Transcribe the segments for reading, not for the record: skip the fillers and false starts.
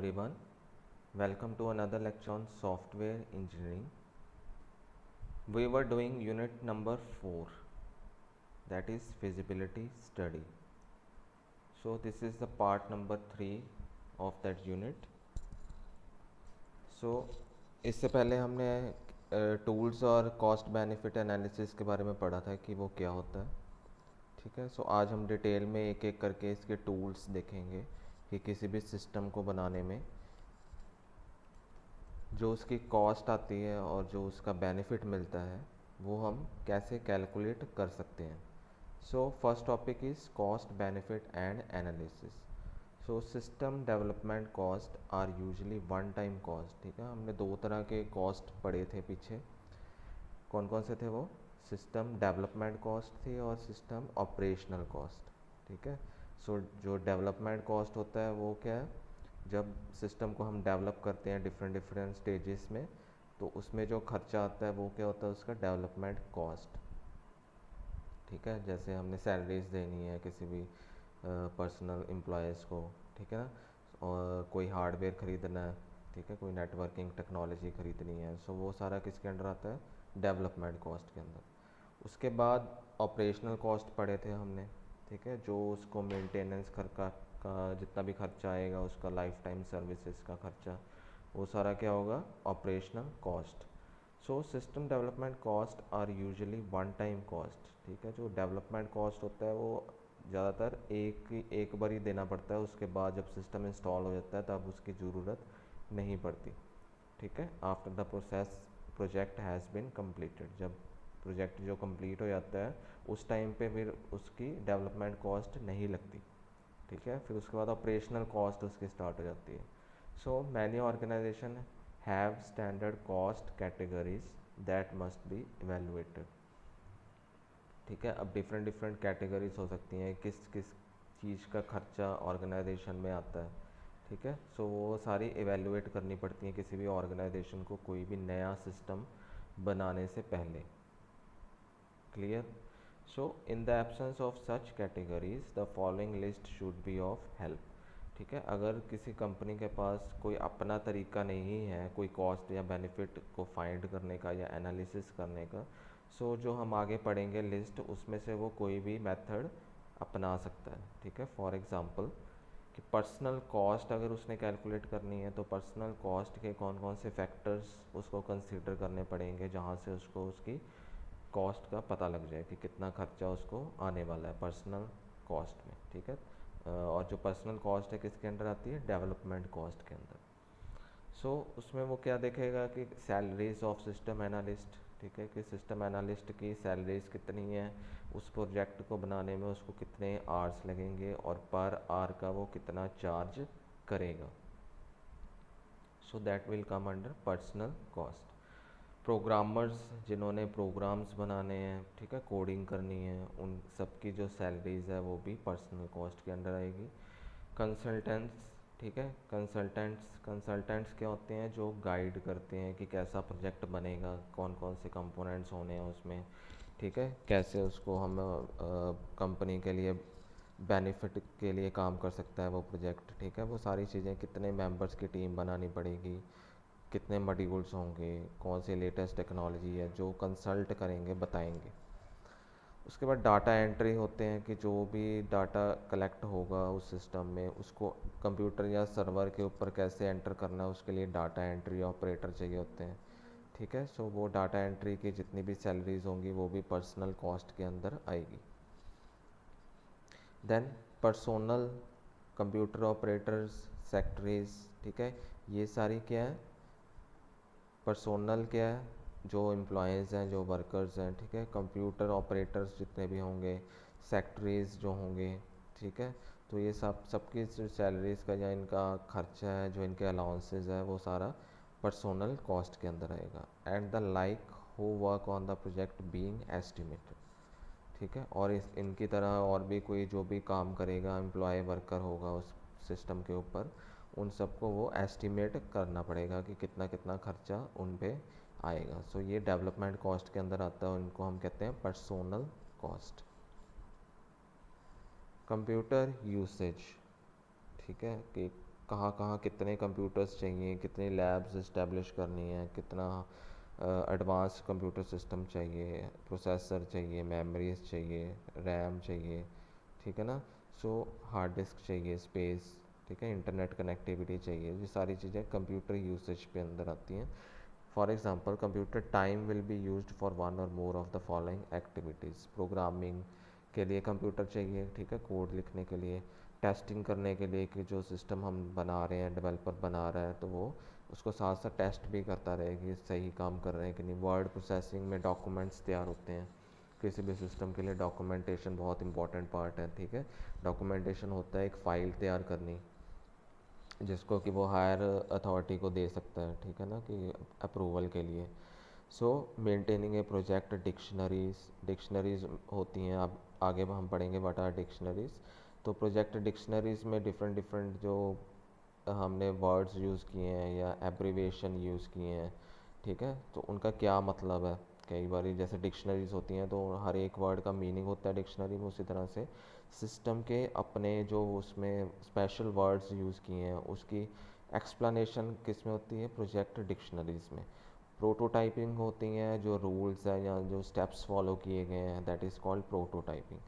everyone. Welcome to another lecture on software engineering. We were doing unit number 4, that is feasibility study. So this is the part number 3 of that unit. So इससे पहले हमने tools और cost benefit analysis के बारे में पढ़ा था कि वो क्या होता है. ठीक है. सो आज हम डिटेल में एक एक करके इसके टूल्स देखेंगे कि किसी भी सिस्टम को बनाने में जो उसकी कॉस्ट आती है और जो उसका बेनिफिट मिलता है वो हम कैसे कैलकुलेट कर सकते हैं. So first topic is cost benefit and analysis. So system development cost are usually one time cost. ठीक है. हमने दो तरह के कॉस्ट पढ़े थे पीछे. कौन कौन से थे वो? सिस्टम डेवलपमेंट कॉस्ट थी और सिस्टम ऑपरेशनल कॉस्ट. ठीक है. सो जो डेवलपमेंट कॉस्ट होता है वो क्या है? जब सिस्टम को हम डेवलप करते हैं डिफरेंट डिफरेंट स्टेजेस में, तो उसमें जो खर्चा आता है वो क्या होता है? उसका डेवलपमेंट कॉस्ट. ठीक है. जैसे हमने सैलरीज देनी है किसी भी पर्सनल एम्प्लॉयज़ को. ठीक है ना. और कोई हार्डवेयर ख़रीदना है. ठीक है. कोई नेटवर्किंग टेक्नोलॉजी ख़रीदनी है. सो वो सारा किसके अंडर आता है? डेवलपमेंट कॉस्ट के अंदर. उसके बाद ऑपरेशनल कॉस्ट पढ़े थे हमने. ठीक है. जो उसको मेंटेनेंस का जितना भी खर्चा आएगा, उसका लाइफ टाइम सर्विसेज का खर्चा, वो सारा क्या होगा? Operational cost. So system development cost are usually one time cost. ठीक है. जो डेवलपमेंट कॉस्ट होता है वो ज़्यादातर एक बार ही देना पड़ता है. उसके बाद जब सिस्टम इंस्टॉल हो जाता है तब उसकी ज़रूरत नहीं पड़ती. ठीक है. After the project has been completed. जब प्रोजेक्ट जो कंप्लीट हो जाता है उस टाइम पे फिर उसकी डेवलपमेंट कॉस्ट नहीं लगती. ठीक है. फिर उसके बाद ऑपरेशनल कॉस्ट उसकी स्टार्ट हो जाती है. So many organization have standard cost categories that must be evaluated. ठीक है. अब डिफरेंट डिफरेंट कैटेगरीज हो सकती हैं किस किस चीज़ का खर्चा ऑर्गेनाइजेशन में आता है. ठीक है. सो वो सारी इवेलुएट करनी पड़ती हैं किसी भी ऑर्गेनाइजेशन को कोई भी नया सिस्टम बनाने से पहले. Clear. So in the absence of such categories the following list should be of help. ठीक है. अगर किसी कंपनी के पास कोई अपना तरीका नहीं है कोई कॉस्ट या बेनिफिट को फाइंड करने का या एनालिसिस करने का, सो जो हम आगे पढ़ेंगे लिस्ट, उसमें से वो कोई भी मेथड अपना सकता है. ठीक है. फॉर एग्ज़ाम्पल कि पर्सनल कॉस्ट अगर उसने कैलकुलेट करनी है तो पर्सनल कॉस्ट के कौन कौन से फैक्टर्स उसको कंसीडर करने पड़ेंगे जहाँ से उसको उसकी कॉस्ट का पता लग जाए कि कितना खर्चा उसको आने वाला है पर्सनल कॉस्ट में. ठीक है. और जो पर्सनल कॉस्ट है किसके अंडर आती है? डेवलपमेंट कॉस्ट के अंदर. सो उसमें वो क्या देखेगा कि सैलरीज ऑफ सिस्टम एनालिस्ट. ठीक है. कि सिस्टम एनालिस्ट की सैलरीज कितनी है, उस प्रोजेक्ट को बनाने में उसको कितने आवर्स लगेंगे और पर आवर का वो कितना चार्ज करेगा. So that will come under personal cost. Programmers जिन्होंने प्रोग्राम्स बनाने हैं, ठीक है, कोडिंग करनी है, उन सब की जो सैलरीज है वो भी पर्सनल कॉस्ट के अंडर आएगी. कंसल्टेंट्स. ठीक है. कंसल्टेंट्स क्या होते हैं? जो गाइड करते हैं कि कैसा प्रोजेक्ट बनेगा, कौन कौन से कंपोनेंट्स होने हैं उसमें. ठीक है. कैसे उसको हम कंपनी के लिए बेनिफिट के लिए काम कर सकता है वो प्रोजेक्ट. ठीक है. वो सारी चीज़ें, कितने मेंबर्स की टीम बनानी पड़ेगी, कितने मॉड्यूल्स होंगे, कौन सी लेटेस्ट टेक्नोलॉजी है, जो कंसल्ट करेंगे बताएंगे. उसके बाद डाटा एंट्री होते हैं कि जो भी डाटा कलेक्ट होगा उस सिस्टम में उसको कंप्यूटर या सर्वर के ऊपर कैसे एंटर करना है, उसके लिए डाटा एंट्री ऑपरेटर चाहिए होते हैं. ठीक है. सो वो डाटा एंट्री की जितनी भी सैलरीज होंगी वो भी पर्सनल कॉस्ट के अंदर आएगी. Then personal, computer operators, secretaries. ठीक है. ये सारी क्या है? पर्सोनल क्या है? जो एम्प्लॉयज़ हैं, जो वर्कर्स हैं. ठीक है. कंप्यूटर ऑपरेटर्स जितने भी होंगे, सेक्रेटरीज जो होंगे. ठीक है. तो ये सबकी जो सैलरीज़ का या इनका खर्चा है, जो इनके अलाउंसेस है, वो सारा पर्सोनल कॉस्ट के अंदर आएगा. And the like who work on the project being estimated. ठीक है. और इनकी तरह और भी कोई जो भी काम करेगा, एम्प्लॉय वर्कर होगा उस सिस्टम के ऊपर, उन सबको वो एस्टिमेट करना पड़ेगा कि कितना कितना खर्चा उन पे आएगा. सो ये डेवलपमेंट कॉस्ट के अंदर आता है. उनको हम कहते हैं पर्सोनल कॉस्ट. Computer usage. ठीक है. कि कहाँ कहाँ कितने कंप्यूटर्स चाहिए, कितनी लैब्स इस्टेब्लिश करनी है, कितना एडवांस कंप्यूटर सिस्टम चाहिए, प्रोसेसर चाहिए, मेमोरीज चाहिए, रैम चाहिए, ठीक है ना। सो हार्ड डिस्क चाहिए, स्पेस, ठीक है, इंटरनेट कनेक्टिविटी चाहिए। ये सारी चीज़ें कंप्यूटर यूसेज पे अंदर आती हैं। For example computer time will be used for one or more of the following activities. Programming के लिए कंप्यूटर चाहिए, ठीक है, कोड लिखने के लिए, टेस्टिंग करने के लिए कि जो सिस्टम हम बना रहे हैं, डेवलपर बना रहा है, तो वो उसको साथ साथ टेस्ट भी करता रहे कि सही काम कर रहे हैं कि नहीं। वर्ड प्रोसेसिंग में डॉक्यूमेंट्स तैयार होते हैं, किसी भी सिस्टम के लिए डॉक्यूमेंटेशन बहुत इंपॉर्टेंट पार्ट है, ठीक है। डॉक्यूमेंटेशन होता है एक फ़ाइल तैयार करनी, जिसको कि वो हायर अथॉरिटी को दे सकता है, ठीक है ना, कि अप्रूवल के लिए। सो मेंटेनिंग ए प्रोजेक्ट डिक्शनरीज, डिक्शनरीज होती हैं, अब आगे हम पढ़ेंगे व्हाट आर डिक्शनरीज। तो प्रोजेक्ट डिक्शनरीज में डिफरेंट डिफरेंट जो हमने वर्ड्स यूज़ किए हैं या एब्रीवेशन यूज़ किए हैं, ठीक है, तो उनका क्या मतलब है। कई बार जैसे डिक्शनरीज होती हैं तो हर एक वर्ड का मीनिंग होता है डिक्शनरी में, उसी तरह से सिस्टम के अपने जो उसमें स्पेशल वर्ड्स यूज़ किए हैं उसकी एक्सप्लेनेशन किस में होती है, प्रोजेक्ट डिक्शनरीज में। प्रोटोटाइपिंग होती हैं, जो रूल्स हैं या जो स्टेप्स फॉलो किए गए हैं, that is called prototyping.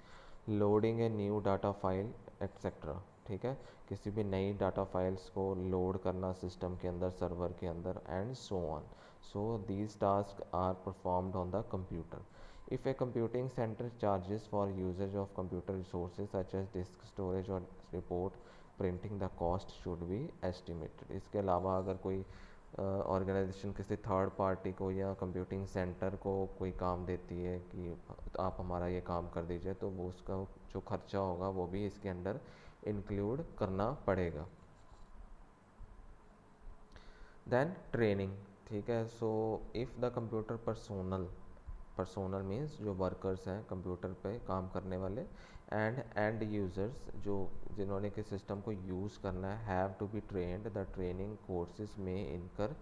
Loading a new data file etcetera, ठीक है, किसी भी नई डाटा फाइल्स को लोड करना सिस्टम के अंदर, सर्वर के अंदर, and so on. So these task are performed on the computer. If a computing center charges for usage of computer resources such as disk storage or report printing, the cost should be estimated. इसके अलावा अगर कोई organisation किसी third party को या computing centre को कोई काम देती है कि आप हमारा ये काम कर दीजिए, तो वो उसका जो खर्चा होगा वो भी इसके अंदर इंक्लूड करना पड़ेगा। देन ट्रेनिंग, ठीक है। So if the computer personnel, personnel means जो वर्कर्स हैं कंप्यूटर पे काम करने वाले, एंड यूज़र्स जो जिन्होंने कि सिस्टम को यूज़ करना है, have to be trained, the training courses में इनकर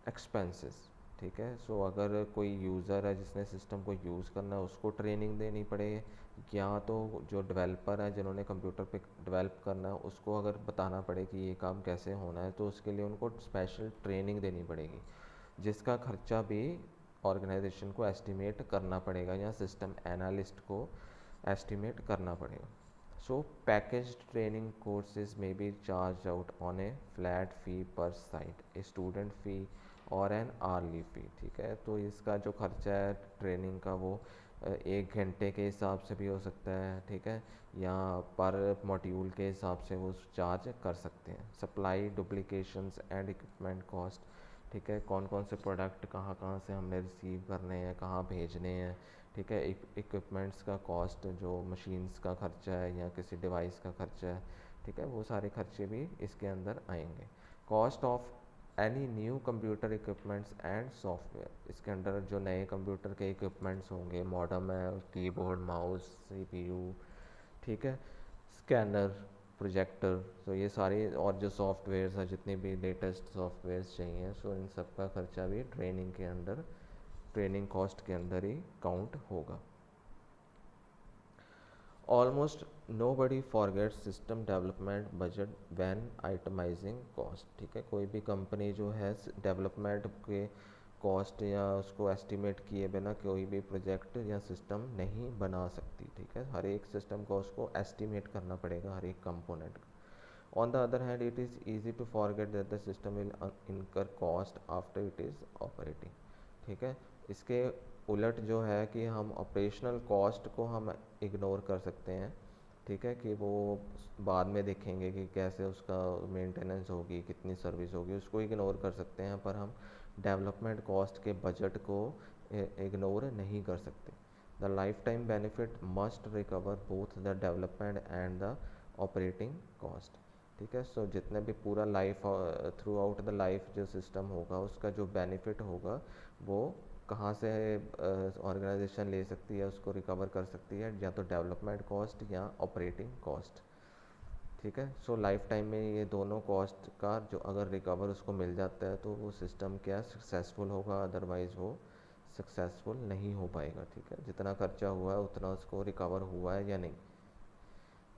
एक्सपेंसेस, ठीक है। सो अगर कोई यूज़र है जिसने सिस्टम को यूज़ करना है उसको ट्रेनिंग देनी पड़े, या तो जो डेवलपर है जिन्होंने कंप्यूटर पे डेवलप करना है उसको अगर बताना पड़े कि ये काम कैसे होना है, तो उसके लिए उनको स्पेशल ट्रेनिंग देनी पड़ेगी, जिसका खर्चा भी ऑर्गेनाइजेशन को एस्टिमेट करना पड़ेगा या सिस्टम एनालिस्ट को एस्टिमेट करना पड़ेगा। सो पैकेज्ड ट्रेनिंग कोर्सेज में be charge out on a flat fee per site, a student फ़ी और एन आर्ली फ़ी, ठीक है। तो इसका जो खर्चा है ट्रेनिंग का वो 1 घंटे के हिसाब से भी हो सकता है, ठीक है, या पर मॉड्यूल के हिसाब से वो चार्ज कर सकते हैं। Supply duplications and equipment cost, ठीक है, कौन कौन से प्रोडक्ट कहाँ कहाँ से हमने रिसीव करने हैं, कहाँ भेजने हैं, ठीक है। इक्विपमेंट्स का कॉस्ट, जो मशीन्स का खर्चा है या किसी डिवाइस का खर्चा है, ठीक है, वो सारे खर्चे भी इसके अंदर आएंगे। Cost of any new computer equipments and software, इसके अंदर जो नए कंप्यूटर के इक्विपमेंट्स होंगे, मॉडेम है, कीबोर्ड, माउस, सीपीयू, ठीक है, स्कैनर, प्रोजेक्टर, तो ये सारे और जो सॉफ्टवेयर्स हैं, जितने भी लेटेस्ट सॉफ्टवेयर्स चाहिए, सो इन सब का खर्चा भी ट्रेनिंग के अंदर, ट्रेनिंग कॉस्ट के अंदर ही काउंट होगा। Almost nobody forget system development budget when itemising cost, ठीक है। कोई भी कंपनी जो है डेवलपमेंट के कॉस्ट या उसको एस्टिमेट किए बिना कोई भी प्रोजेक्ट या सिस्टम नहीं बना सकती, ठीक है। हर एक सिस्टम को उसको एस्टिमेट करना पड़ेगा, हर एक कंपोनेंट का। On the other hand, it is easy to forget that the system will incur cost after it is operating, ठीक है। इसके उलट जो है कि हम ऑपरेशनल कॉस्ट को हम इग्नोर कर सकते हैं, ठीक है, कि वो बाद में देखेंगे कि कैसे उसका मेंटेनेंस होगी, कितनी सर्विस होगी, उसको इग्नोर कर सकते हैं, पर हम डेवलपमेंट कॉस्ट के बजट को इग्नोर नहीं कर सकते। The life time benefit must recover both the development and the operating cost, ठीक है। सो जितने भी पूरा life, through out the life जो सिस्टम होगा उसका जो बेनिफिट होगा वो कहाँ से ऑर्गेनाइजेशन ले सकती है, उसको रिकवर कर सकती है, या तो डेवलपमेंट कॉस्ट या ऑपरेटिंग कॉस्ट, ठीक है। सो लाइफ टाइम में ये दोनों कॉस्ट का जो अगर रिकवर उसको मिल जाता है तो वो सिस्टम क्या सक्सेसफुल होगा, अदरवाइज़ वो सक्सेसफुल नहीं हो पाएगा, ठीक है। जितना खर्चा हुआ है उतना उसको रिकवर हुआ है या नहीं।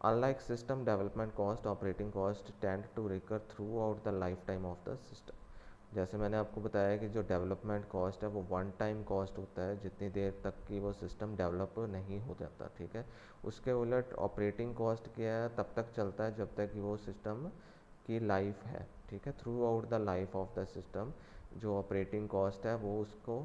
Unlike system development cost, operating cost tend to recur throughout the lifetime of the system. जैसे मैंने आपको बताया कि जो डेवलपमेंट कॉस्ट है वो वन टाइम कॉस्ट होता है, जितनी देर तक कि वो सिस्टम डेवलप नहीं हो जाता, ठीक है। उसके उलट ऑपरेटिंग कॉस्ट क्या है, तब तक चलता है जब तक कि वो सिस्टम की लाइफ है, ठीक है। Through out the life of the system जो ऑपरेटिंग कॉस्ट है वो उसको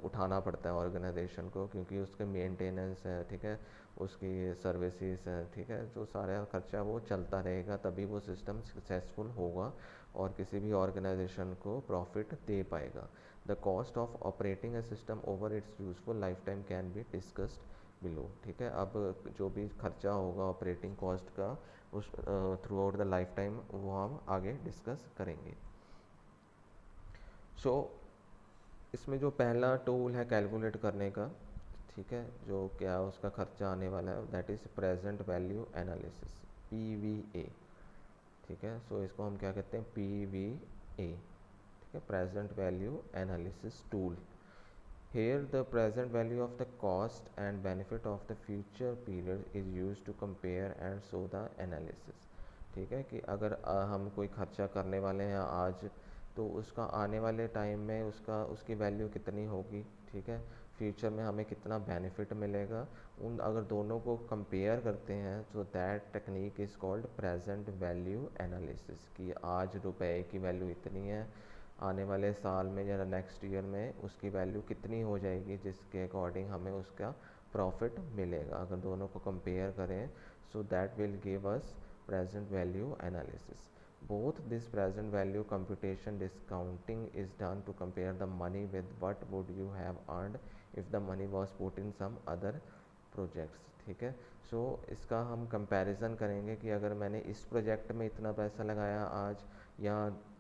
उठाना पड़ता है ऑर्गेनाइजेशन को, क्योंकि उसके मेंटेनेंस है, ठीक है, उसकी सर्विसेज है, ठीक है, जो सारा खर्चा वो चलता रहेगा, तभी वो सिस्टम सक्सेसफुल होगा और किसी भी ऑर्गेनाइजेशन को प्रॉफिट दे पाएगा। The cost of operating A system over it's useful life time can be discussed below, ठीक है। अब जो भी खर्चा होगा ऑपरेटिंग कॉस्ट का उस through out the life time वो हम आगे डिस्कस करेंगे। सो इसमें जो पहला टूल है कैलकुलेट करने का, ठीक है, जो क्या उसका खर्चा आने वाला है, that is present value analysis, PVA, ठीक है। सो इसको हम क्या कहते हैं, PVA, ठीक है, present value analysis tool. Here the present value of the cost and benefit of the future period is used to compare and show the analysis, ठीक है, कि अगर हम कोई खर्चा करने वाले हैं आज, तो उसका आने वाले टाइम में उसकी वैल्यू कितनी होगी, ठीक है, फ्यूचर में हमें कितना बेनिफिट मिलेगा, उन अगर दोनों को कंपेयर करते हैं तो that technique is called present value analysis, कि आज रुपए की वैल्यू इतनी है, आने वाले साल में या नेक्स्ट ईयर में उसकी वैल्यू कितनी हो जाएगी, जिसके अकॉर्डिंग हमें उसका प्रॉफिट मिलेगा। अगर दोनों को कंपेयर करें, so that will give us present value analysis. Both this present value computation discounting is done to compare the money with what would you have earned if the money was put in some other projects, ठीक है। सो इसका हम comparison करेंगे कि अगर मैंने इस project में इतना पैसा लगाया आज, या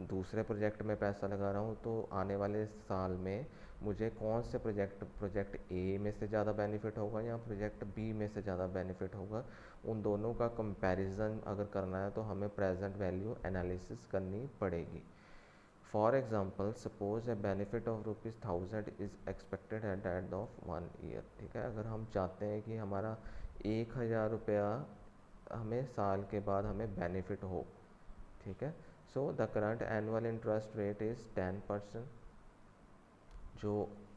दूसरे प्रोजेक्ट में पैसा लगा रहा हूँ, तो आने वाले साल में मुझे कौन से प्रोजेक्ट ए में से ज़्यादा बेनिफिट होगा या प्रोजेक्ट बी में से ज़्यादा बेनिफिट होगा, उन दोनों का कंपैरिजन अगर करना है तो हमें प्रेजेंट वैल्यू एनालिसिस करनी पड़ेगी। For example suppose A benefit of ₹1000 is expected at the end of 1 year, ठीक है। अगर हम चाहते हैं कि हमारा 1000 रुपया हमें साल के बाद हमें बेनिफिट हो, ठीक है। So the current annual interest rate is 10%, जो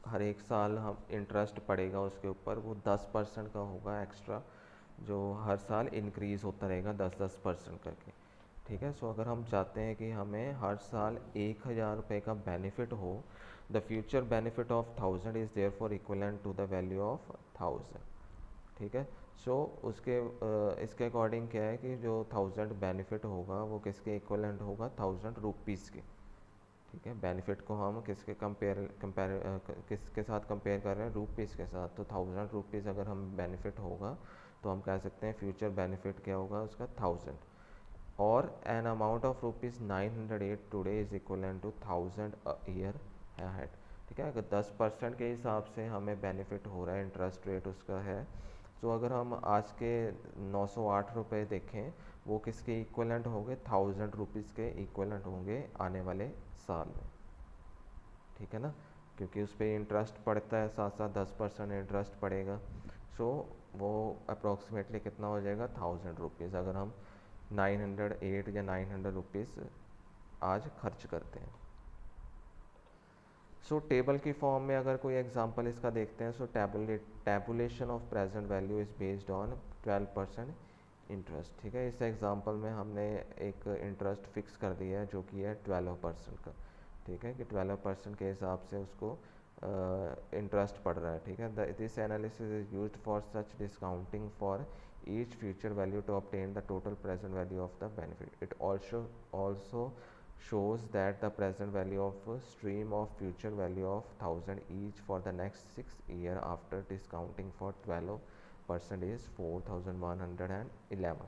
हर एक साल हम इंटरेस्ट पड़ेगा उसके ऊपर वो 10% का होगा एक्स्ट्रा, जो हर साल इंक्रीज़ होता रहेगा 10% करके, ठीक है। सो अगर हम चाहते हैं कि हमें हर साल 1000 रुपये का बेनिफिट हो, the future benefit of 1000 is therefore equivalent to the value of 1000, ठीक है। सो इसके अकॉर्डिंग क्या है कि जो 1000 बेनिफिट होगा वो किसके इक्वलेंट होगा, 1000 रुपीज़ के, ठीक है। बेनिफिट को हम किसके साथ कंपेयर कर रहे हैं, रुपीज़ के साथ, तो 1000 रुपीज़ अगर हम बेनिफिट होगा तो हम कह सकते हैं फ्यूचर बेनिफिट क्या होगा उसका 1000, और an amount of ₹908 today is equivalent to 1000 year had, ठीक है। अगर 10% के हिसाब से हमें बेनिफिट हो रहा है, इंटरेस्ट रेट उसका है, तो अगर हम आज के 908 रुपये देखें, वो किसके इक्वलेंट होंगे, 1000 रुपीज़ के इक्वलेंट होंगे आने वाले साल में, ठीक है ना, क्योंकि उस पर इंटरेस्ट पड़ता है, साथ साथ 10% इंटरेस्ट पड़ेगा। सो वो अप्रॉक्सीमेटली कितना हो जाएगा, 1000 रुपीज़, अगर हम 908 या 900 रुपीज़ आज खर्च करते हैं। सो टेबल की फॉर्म में अगर कोई एग्जांपल इसका देखते हैं, so tabulation of present value is based on 12% interest, ठीक है। इस एग्जांपल में हमने एक इंटरेस्ट फिक्स कर दिया है जो कि है 12% का, ठीक है, कि 12% के हिसाब से उसको इंटरेस्ट पड़ रहा है, ठीक है। This analysis is used for such discounting for each future value to obtain the total present value of the benefit. It also shows that the present value of stream of future value of 1000 each for the next 6 year after discounting for 12% is 4111,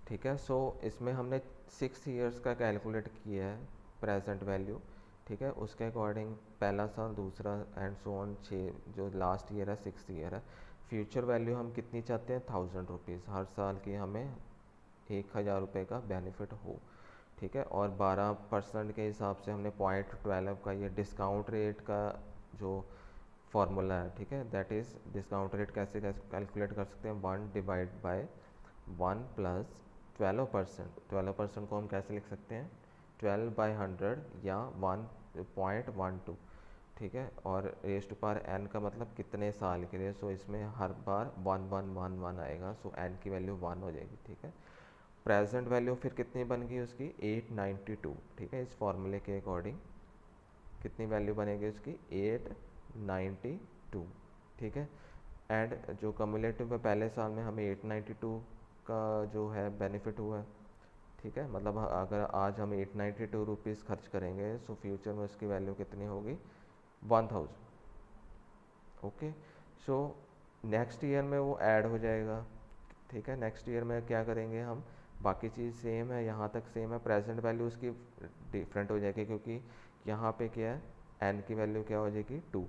ठीक है। सो इसमें हमने 6 years का calculate किया है present value, ठीक है। उसके अकॉर्डिंग पहला साल, दूसरा एंड सो ऑन, 6 जो लास्ट ईयर है 6 ईयर है। फ्यूचर वैल्यू हम कितनी चाहते हैं, 1000 रुपीज़, हर साल की हमें 1000 रुपये का बेनिफिट हो, ठीक है। और 12% के हिसाब से हमने 0.12 का ये डिस्काउंट रेट का जो फार्मूला है, ठीक है, दैट इज़ डिस्काउंट रेट कैसे कैलकुलेट कर सकते हैं, 1 डिवाइड बाय 1 प्लस 12%। 12% को हम कैसे लिख सकते हैं, 12/100 या 1.12, ठीक है। और रेज़ टू पावर n का मतलब कितने साल के लिए, सो इसमें हर बार 1111 आएगा, सो n की वैल्यू 1 हो जाएगी, ठीक है। प्रेजेंट वैल्यू फिर कितनी बन गई उसकी, 892, ठीक है। इस फॉर्मूले के अकॉर्डिंग कितनी वैल्यू बनेगी उसकी, 892, ठीक है। एंड जो कम्युलेटिव है पहले साल में हमें 892 का जो है बेनिफिट हुआ है, ठीक है। मतलब अगर आज हम 892 रुपीज़ खर्च करेंगे, सो फ्यूचर में उसकी वैल्यू कितनी होगी, 1000, ओके। सो नेक्स्ट ईयर में वो ऐड हो जाएगा, ठीक है। नेक्स्ट ईयर में क्या करेंगे हम, बाकी चीज़ सेम है, यहाँ तक सेम है, प्रेजेंट वैल्यू उसकी डिफरेंट हो जाएगी, क्योंकि यहाँ पे क्या है, एन की वैल्यू क्या हो जाएगी, 2,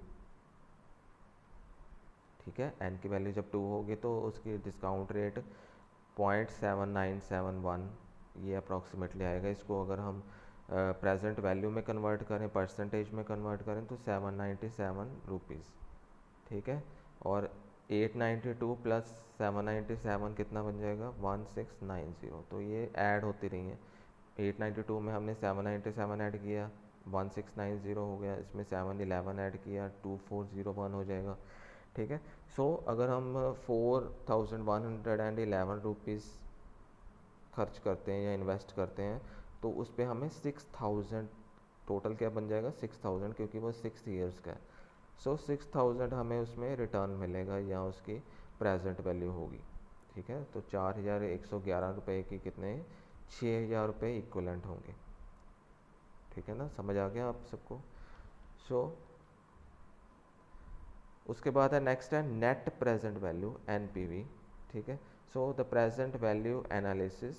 ठीक है। एन की वैल्यू जब 2 होगी तो उसकी डिस्काउंट रेट 0.7971 ये अप्रॉक्सीमेटली आएगा। इसको अगर हम प्रेजेंट वैल्यू में कन्वर्ट करें, परसेंटेज में कन्वर्ट करें, तो 797 रुपीज़, ठीक है। और 892 प्लस 797 कितना बन जाएगा, 1690। तो ये ऐड होती रही हैं, 892 में हमने 797 ऐड किया, 1690 हो गया, इसमें 711 ऐड किया, 2401 हो जाएगा, ठीक है। सो अगर हम 4111 रुपीज़ खर्च करते हैं या इन्वेस्ट करते हैं, तो उस पर हमें 6000 टोटल क्या बन जाएगा, 6000, क्योंकि वो 6 ईयर्स का है। सो 6000 हमें उसमें रिटर्न मिलेगा या उसकी प्रेजेंट वैल्यू होगी, ठीक है। तो 4111 रुपये की कितने, 6000 रुपये इक्वलेंट होंगे, ठीक है ना, समझ आ गया आप सबको। सो उसके बाद है नेक्स्ट है नेट प्रेजेंट वैल्यू, NPV, ठीक है। So the present value analysis,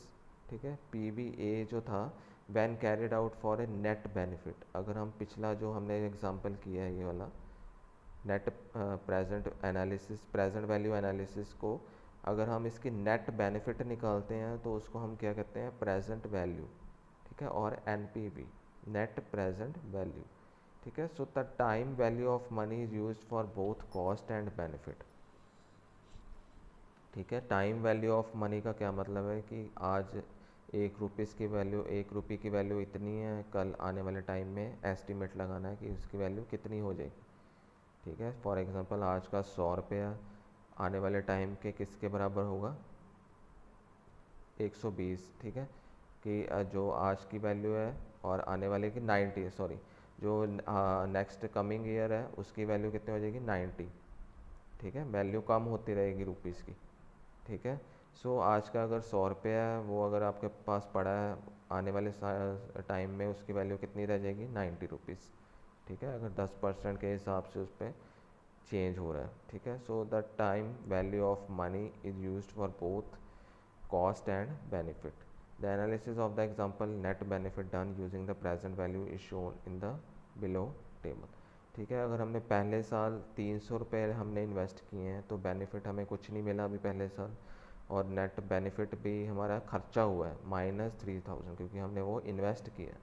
ठीक है, PVA जो था, when carried out for a net benefit. अगर हम पिछला जो हमने एग्जांपल किया है ये वाला net present analysis, present value analysis को अगर हम इसकी नेट बेनिफिट निकालते हैं तो उसको हम क्या कहते हैं, प्रेजेंट वैल्यू, ठीक है। और NPV, नेट प्रेजेंट वैल्यू, ठीक है। So the time value of money is used for both cost and benefit, ठीक है। टाइम वैल्यू ऑफ मनी का क्या मतलब है कि आज 1 रुपीज़ की वैल्यू, 1 रुपये की वैल्यू इतनी है, कल आने वाले टाइम में एस्टिमेट लगाना है कि उसकी वैल्यू कितनी हो जाएगी, ठीक है। फॉर एग्जांपल आज का 100 रुपया आने वाले टाइम के किसके बराबर होगा, 120, ठीक है। कि जो आज की वैल्यू है और आने वाले की 90, सॉरी, जो नेक्स्ट कमिंग ईयर है उसकी वैल्यू कितनी हो जाएगी, 90, ठीक है। वैल्यू कम होती रहेगी रुपीज़ की, ठीक है। सो आज का अगर 100 रुपया है, वो अगर आपके पास पड़ा है, आने वाले टाइम में उसकी वैल्यू कितनी रह जाएगी, 90 रुपीज़, ठीक है। अगर 10% के हिसाब से उस पर चेंज हो रहा है, ठीक है। So the time value of money is used for both cost and benefit. The analysis of the example net benefit done using the present value is shown in the below table, ठीक है। अगर हमने पहले साल 300 रुपये हमने invest किए हैं तो बेनिफिट हमें कुछ नहीं मिला अभी पहले साल, और नेट बेनिफिट भी हमारा खर्चा हुआ है -3000, क्योंकि हमने वो इन्वेस्ट किया,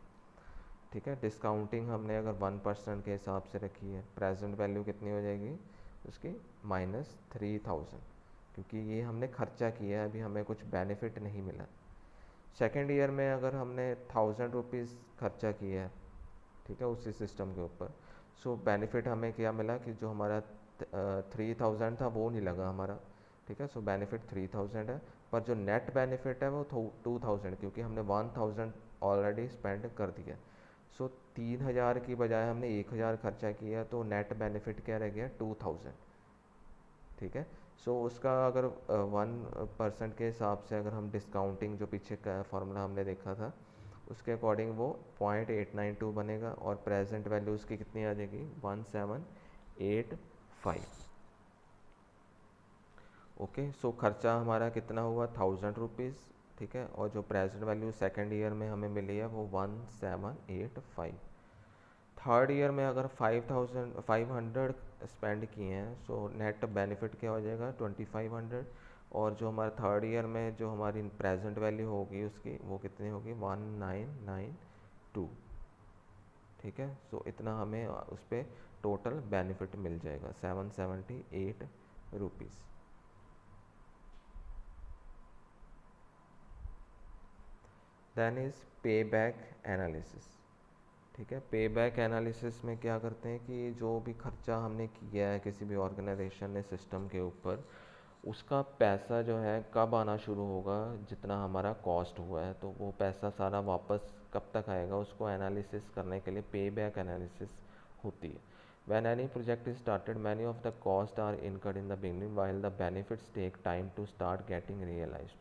ठीक है। डिस्काउंटिंग हमने अगर 1% के हिसाब से रखी है, प्रेजेंट वैल्यू कितनी हो जाएगी उसकी, -3000, क्योंकि ये हमने खर्चा किया है, अभी हमें कुछ बेनिफिट नहीं मिला। सेकेंड ईयर में अगर हमने 1000 रुपीज़ खर्चा किया है, ठीक है, उसी सिस्टम के ऊपर, सो बेनिफिट हमें क्या मिला कि जो हमारा 3000 था वो नहीं लगा हमारा, ठीक है। सो बेनिफिट 3000 है, पर जो नेट बेनिफिट है वो 2000, क्योंकि हमने 1000 ऑलरेडी स्पेंड कर दिया। सो 3000 की बजाय हमने 1000 खर्चा किया, तो नेट बेनिफिट क्या रह गया, 2000, ठीक है। सो उसका अगर 1% के हिसाब से अगर हम डिस्काउंटिंग जो पीछे का फार्मूला हमने देखा था उसके अकॉर्डिंग वो 0.892 बनेगा, और प्रेजेंट वैल्यू उसकी कितनी आ जाएगी, 1785, ओके। सो खर्चा हमारा कितना हुआ, 1000 रुपीज़, ठीक है। और जो प्रेजेंट वैल्यू सेकेंड ईयर में हमें मिली है वो 1785। थर्ड ईयर में अगर 5500 स्पेंड किए हैं, सो नेट बेनिफिट क्या हो जाएगा, 2500, और जो हमारा थर्ड ईयर में जो हमारी प्रेजेंट वैल्यू होगी उसकी वो कितनी होगी, 1992, ठीक है। सो इतना हमें उस पर टोटल बेनिफिट मिल जाएगा 778 रुपीज़। देन इज़ पे बैक एनालिसिस। ठीक है, पे बैक एनालिसिस में क्या करते हैं कि जो भी खर्चा हमने किया है किसी भी ऑर्गेनाइजेशन ने सिस्टम के ऊपर, उसका पैसा जो है कब आना शुरू होगा, जितना हमारा कॉस्ट हुआ है, तो वो पैसा सारा वापस कब तक आएगा, उसको एनालिसिस करने के लिए पे बैक एनालिसिस होती है। When any project is started, many of the costs are incurred in the beginning, while the benefits take time to start getting realized.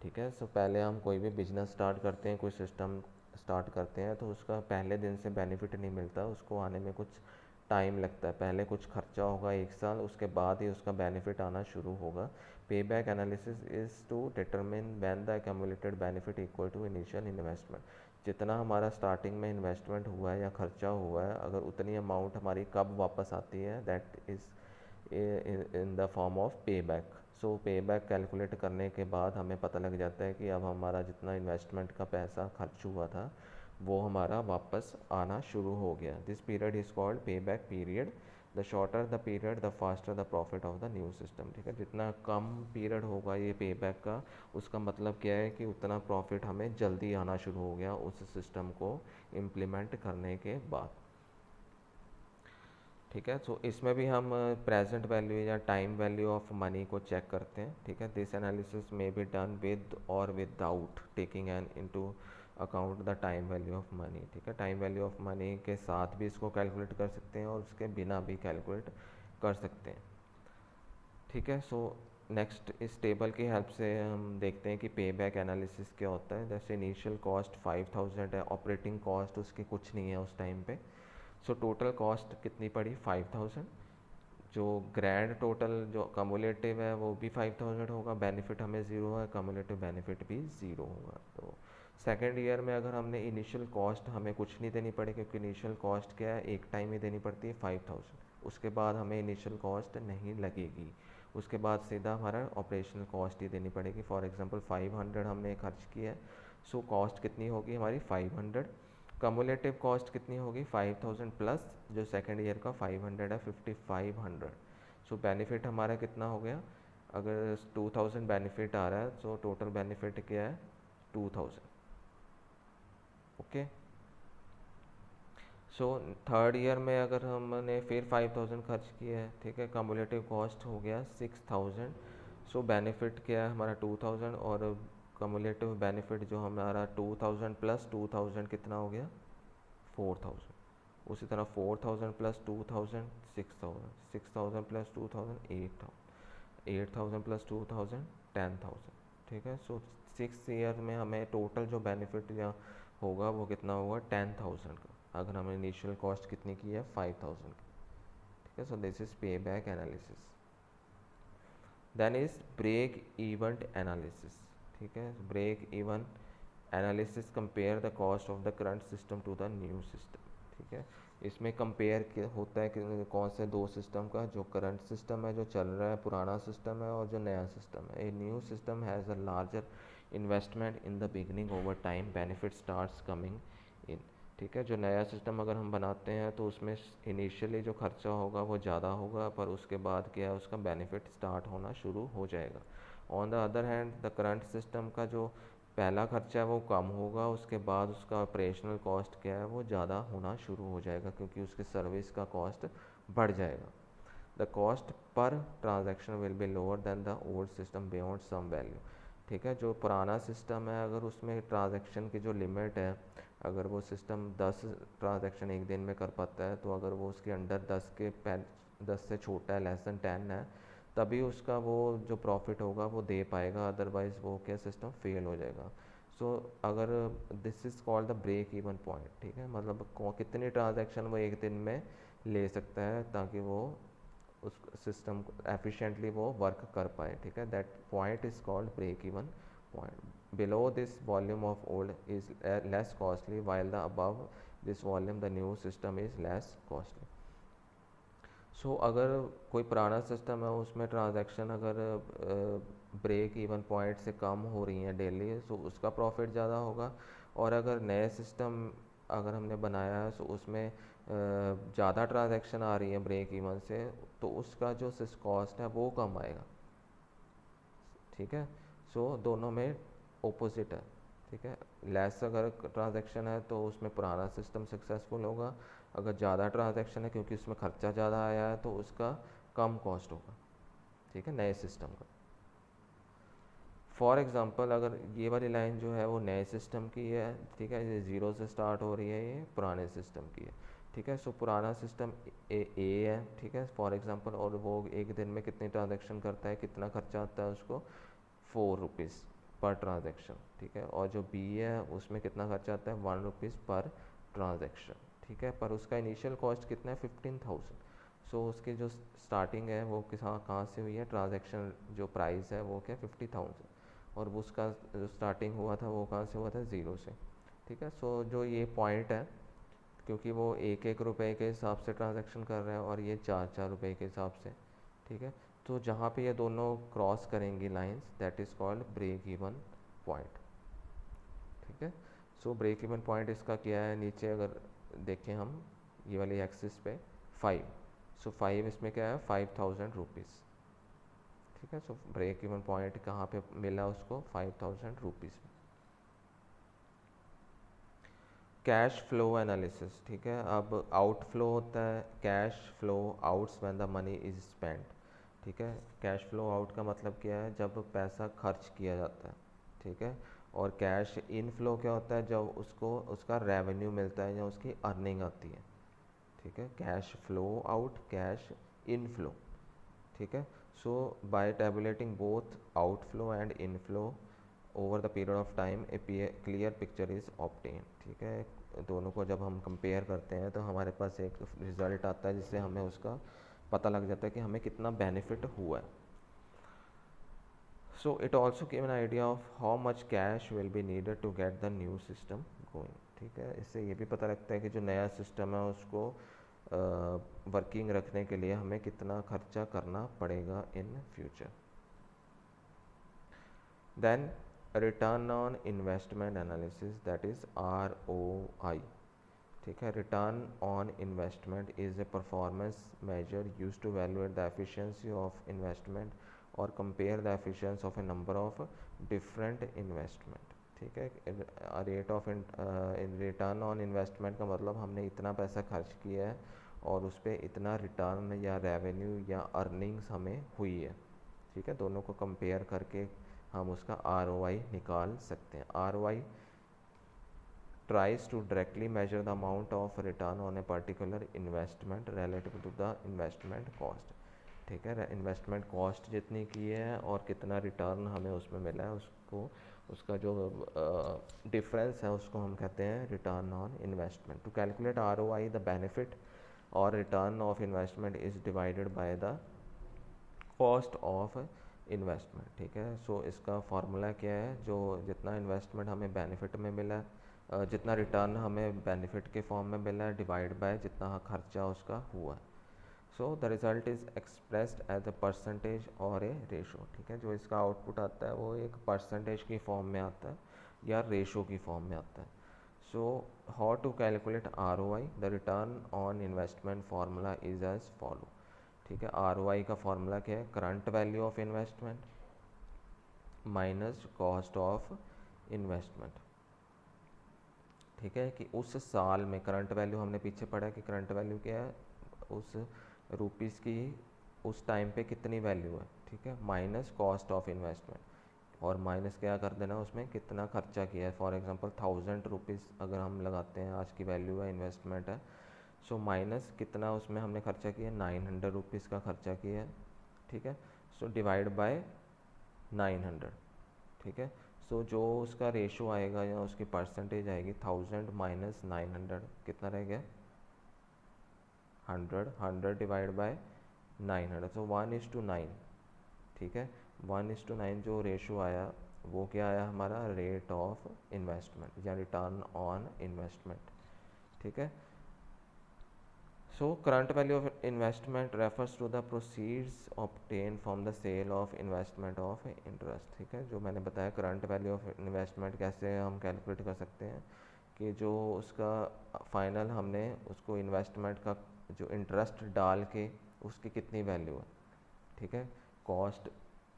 ठीक है, सो पहले हम कोई भी बिजनेस स्टार्ट करते हैं, कोई सिस्टम स्टार्ट करते हैं, तो उसका पहले दिन से बेनिफिट नहीं मिलता, उसको आने में कुछ टाइम लगता है। पहले कुछ खर्चा होगा 1 साल, उसके बाद ही उसका बेनिफिट आना शुरू होगा। Pay back analysis is to determine when the accumulated benefit equal to initial investment. जितना हमारा स्टार्टिंग में इन्वेस्टमेंट हुआ है या खर्चा हुआ है, अगर उतनी अमाउंट हमारी कब वापस आती है, that is in the form of पे बैक। सो पे बैक कैलकुलेट करने के बाद हमें पता लग जाता है कि अब हमारा जितना इन्वेस्टमेंट का पैसा खर्च हुआ था वो हमारा वापस आना शुरू हो गया। दिस पीरियड इज़ कॉल्ड पे back period. The shorter the period the faster the profit of the new system. ठीक है, जितना कम पीरियड होगा ये पे बैक का, उसका मतलब क्या है कि उतना प्रॉफिट हमें जल्दी आना शुरू हो गया उस सिस्टम को इम्प्लीमेंट करने के बाद। ठीक है, सो इसमें भी हम प्रेजेंट वैल्यू या टाइम वैल्यू ऑफ मनी को चेक करते हैं। ठीक है, this analysis may be done with or without taking an into account the time value of money. ठीक है, टाइम वैल्यू ऑफ मनी के साथ भी इसको कैलकुलेट कर सकते हैं और उसके बिना भी कैलकुलेट कर सकते हैं। ठीक है, सो नेक्स्ट इस टेबल की हेल्प से हम देखते हैं कि पे बैक एनालिसिस क्या होता है। जैसे इनिशियल कॉस्ट 5000 है, ऑपरेटिंग कॉस्ट उसकी कुछ नहीं है उस टाइम पे। सो टोटल कॉस्ट कितनी पड़ी 5000। जो ग्रैंड टोटल जो कमुलेटिव है वो भी 5000 होगा, बेनिफिट हमें ज़ीरो है, कमुलेटिव बेनिफिट भी ज़ीरो होगा। तो सेकेंड ईयर में अगर हमने इनिशियल कॉस्ट हमें कुछ नहीं देनी पड़ी, क्योंकि इनिशियल कॉस्ट क्या है, एक टाइम ही देनी पड़ती है 5000, उसके बाद हमें इनिशियल कॉस्ट नहीं लगेगी। उसके बाद सीधा हमारा ऑपरेशनल कॉस्ट ही देनी पड़ेगी। फॉर एग्जांपल 500 हमने खर्च किया है, सो कॉस्ट कितनी होगी हमारी 500। कमुलेटिव कॉस्ट कितनी होगी 5000 प्लस जो सेकेंड ईयर का 500 है 5500। सो बेनिफिट हमारा कितना हो गया, अगर 2000 बेनिफिट आ रहा है तो टोटल बेनिफिट क्या है 2000। ओके, सो थर्ड ईयर में अगर हमने फिर 5000 खर्च किया है, ठीक है, कमुलेटिव कॉस्ट हो गया 6000। सो बेनिफिट क्या है हमारा 2000, और कमुलेटिव बेनिफिट जो हमारा 2000 प्लस 2000 कितना हो गया 4000। उसी तरह 4000 प्लस 2000 6000, 6000 प्लस 2000 8000, 8000 प्लस 2000 10000। ठीक है, सो 6 ईयर में हमें टोटल जो बेनिफिट या होगा वो कितना होगा 10000 का, अगर हमने इनिशियल कॉस्ट कितनी की है 5000 की। ठीक है, so this is pay back analysis. Then is break even analysis. ठीक है, break even analysis compare the cost of the current system to the new system. ठीक है, इसमें कंपेयर होता है कि कौन से दो सिस्टम का, जो करंट सिस्टम है जो चल रहा है पुराना सिस्टम है, और जो नया सिस्टम है। A new system has a larger investment in the beginning, over time benefit starts coming in. ठीक है, जो नया सिस्टम अगर हम बनाते हैं तो उसमें इनिशियली जो खर्चा होगा वो ज़्यादा होगा, पर उसके बाद क्या है उसका बेनिफिट स्टार्ट होना शुरू हो जाएगा। On the other hand the current system का जो पहला खर्चा है वो कम होगा, उसके बाद उसका ऑपरेशनल कॉस्ट क्या है वो ज़्यादा होना शुरू हो जाएगा, क्योंकि उसके सर्विस का कॉस्ट बढ़ जाएगा। The cost per transaction will be lower than the old system beyond some value. ठीक है, जो पुराना सिस्टम है अगर उसमें ट्रांजैक्शन की जो लिमिट है, अगर वो सिस्टम 10 ट्रांजैक्शन एक दिन में कर पाता है, तो अगर वो उसके अंडर 10 से छोटा है, लेस देन 10 है, तभी उसका वो जो प्रॉफिट होगा वो दे पाएगा, अदरवाइज़ वो क्या सिस्टम फेल हो जाएगा। सो अगर this is called the break even point. ठीक है, मतलब कितनी ट्रांजैक्शन वो एक दिन में ले सकता है ताकि वो उस सिस्टम एफिशिएंटली वो वर्क कर पाए। ठीक है, that point is called break even point. Below this volume of old is less costly, while the above this volume the new system is less costly। सो अगर कोई पुराना सिस्टम है उसमें ट्रांजैक्शन अगर ब्रेक इवन पॉइंट से कम हो रही हैं डेली, तो उसका प्रॉफिट ज़्यादा होगा। और अगर नए सिस्टम अगर हमने बनाया है तो उसमें ज़्यादा ट्रांजैक्शन आ रही है ब्रेक इवन से, तो उसका जो सिस कॉस्ट है वो कम आएगा। ठीक है, सो दोनों में ओपोजिट है। ठीक है, लेस अगर ट्रांजैक्शन है तो उसमें पुराना सिस्टम सक्सेसफुल होगा, अगर ज़्यादा ट्रांजैक्शन है क्योंकि उसमें खर्चा ज़्यादा आया है तो उसका कम कॉस्ट होगा। ठीक है, नए सिस्टम का। फॉर एग्ज़ाम्पल अगर ये वाली लाइन जो है वो नए सिस्टम की है, ठीक है, ये ज़ीरो से स्टार्ट हो रही है, ये पुराने सिस्टम की है। ठीक है, सो पुराना सिस्टम ए है, ठीक है, फॉर एग्ज़ाम्पल, और वो एक दिन में कितनी ट्रांजैक्शन करता है, कितना खर्चा आता है उसको, 4 रुपीज़ पर ट्रांजैक्शन। ठीक है, और जो बी है उसमें कितना खर्चा आता है, 1 रुपीज़ पर ट्रांजैक्शन। ठीक है, पर उसका इनिशियल कॉस्ट कितना है, 15,000। सो उसकी जो स्टार्टिंग है वो कहाँ से हुई है, ट्रांजैक्शन जो प्राइस है वो क्या, 50,000, और वो उसका जो स्टार्टिंग हुआ था वो कहाँ से हुआ था, ज़ीरो से। ठीक है, सो जो ये पॉइंट है, क्योंकि वो एक एक रुपए के हिसाब से ट्रांजैक्शन कर रहे हैं और ये 4 4 रुपए के हिसाब से। ठीक है, तो जहाँ पे ये दोनों क्रॉस करेंगी lines, that is called break even point. ठीक है, सो ब्रेक इवन पॉइंट इसका क्या है, नीचे अगर देखें हम ये वाली एक्सिस पे 5, सो 5 इसमें क्या है, 5,000 रुपीज़। ठीक है, सो ब्रेक इवन पॉइंट कहाँ पे मिला उसको, 5,000 रुपीज़ में। Cash flow analysis. ठीक है, अब आउटफ्लो होता है, cash flow outs when the money is spent. ठीक है, कैश फ्लो आउट का मतलब क्या है, जब पैसा खर्च किया जाता है। ठीक है, और कैश इनफ्लो क्या होता है, जब उसको उसका रेवेन्यू मिलता है या उसकी अर्निंग आती है। ठीक है, cash flow out, cash inflow. ठीक है, so by tabulating both outflow and inflow over the period of time a clear picture is obtain. ठीक है, दोनों को जब हम कंपेयर करते हैं तो हमारे पास एक रिजल्ट आता है जिससे हमें उसका पता लग जाता है कि हमें कितना बेनिफिट हुआ है। So it also give an idea of how much cash will be needed to get the new system going. ठीक है, इससे ये भी पता लगता है कि जो नया सिस्टम है उसको वर्किंग रखने के लिए हमें कितना खर्चा करना पड़ेगा in future. Then return on investment analysis, that is ROI। ठीक है, return on investment is a performance measure use to evaluate the efficiency of investment or compare the efficiency of a number of different investment. ठीक है, rate of return on investment का मतलब हमने इतना पैसा खर्च किया है और उस पर इतना रिटर्न या रेवेन्यू या अर्निंग्स हमें हुई है। ठीक है, दोनों को कंपेयर करके हम उसका ROI निकाल सकते हैं। ROI tries to directly measure the amount of return on a particular investment relative to the investment cost। ठीक है, इन्वेस्टमेंट कॉस्ट जितनी की है और कितना रिटर्न हमें उसमें मिला है, उसको उसका जो डिफरेंस है उसको हम कहते हैं return on investment. To calculate ROI, the benefit or return of investment is divided by the cost of investment. ठीक है, सो इसका फार्मूला क्या है, जो जितना इन्वेस्टमेंट हमें बेनिफिट में मिला है, जितना रिटर्न हमें बेनिफिट के फॉर्म में मिला है, डिवाइड बाय जितना खर्चा उसका हुआ है। So the result is expressed as a percentage और ए रेशो। ठीक है, जो इसका आउटपुट आता है वो एक परसेंटेज की फॉर्म में आता है या रेशो की फॉर्म में आता है। So how to calculate ROI, the return on investment formula is as follow. ठीक है, ROI का फार्मूला क्या है, current value of investment minus cost of investment. ठीक है, कि उस साल में करंट वैल्यू हमने पीछे पढ़ा कि करंट वैल्यू क्या है, उस रुपीज़ की उस टाइम पे कितनी वैल्यू है। ठीक है, माइनस कॉस्ट ऑफ इन्वेस्टमेंट और माइनस क्या कर देना, उसमें कितना खर्चा किया है। फॉर एग्जांपल 1,000 रुपीज़ अगर हम लगाते हैं, आज की वैल्यू है, इन्वेस्टमेंट है, सो माइनस कितना उसमें हमने खर्चा किया, 900 रुपीज़ का खर्चा किया है। ठीक है, सो डिवाइड बाय 900। ठीक है, सो जो उसका रेशो आएगा या उसकी परसेंटेज आएगी, 1000 माइनस 900 कितना रह गया, 100। 100 डिवाइड बाय 900, सो 1:9। ठीक है, 1:9 जो रेशो आया वो क्या आया हमारा, रेट ऑफ इन्वेस्टमेंट या रिटर्न ऑन इन्वेस्टमेंट। ठीक है, so current value of investment refers to the proceeds obtain from the sale of investment of interest. ठीक है, जो मैंने बताया करंट वैल्यू ऑफ इन्वेस्टमेंट कैसे हम कैलकुलेट कर सकते हैं, कि जो उसका फाइनल हमने उसको इन्वेस्टमेंट का जो इंटरेस्ट डाल के उसकी कितनी वैल्यू है, ठीक है। कॉस्ट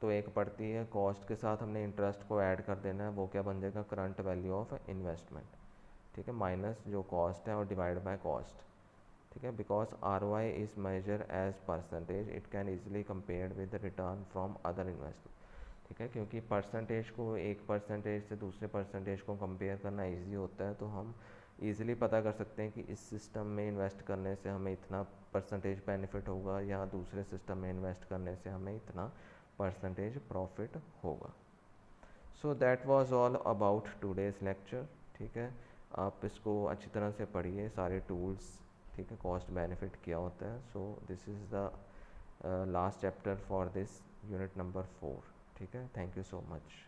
तो एक पड़ती है, कॉस्ट के साथ हमने इंटरेस्ट को ऐड कर देना है, वो क्या बन जाएगा, करंट वैल्यू ऑफ इन्वेस्टमेंट, ठीक है, माइनस जो कॉस्ट है और डिवाइड बाय कॉस्ट, ठीक है। Because R Y is measure as percentage it can easily compared with return from other investment, ठीक है, क्योंकि परसेंटेज को एक परसेंटेज से दूसरे परसेंटेज को कंपेयर करना इजी होता है, तो हम इजीली पता कर सकते हैं कि इस सिस्टम में इन्वेस्ट करने से हमें इतना परसेंटेज बेनिफिट होगा या दूसरे सिस्टम में इन्वेस्ट करने से हमें इतना परसेंटेज प्रॉफिट होगा। So that was all about today's lecture, ठीक है। आप इसको अच्छी तरह से पढ़िए, सारे टूल्स, ठीक है, कॉस्ट बेनिफिट क्या होता है। So this is the last chapter for this unit number 4, ठीक है। Thank you so much.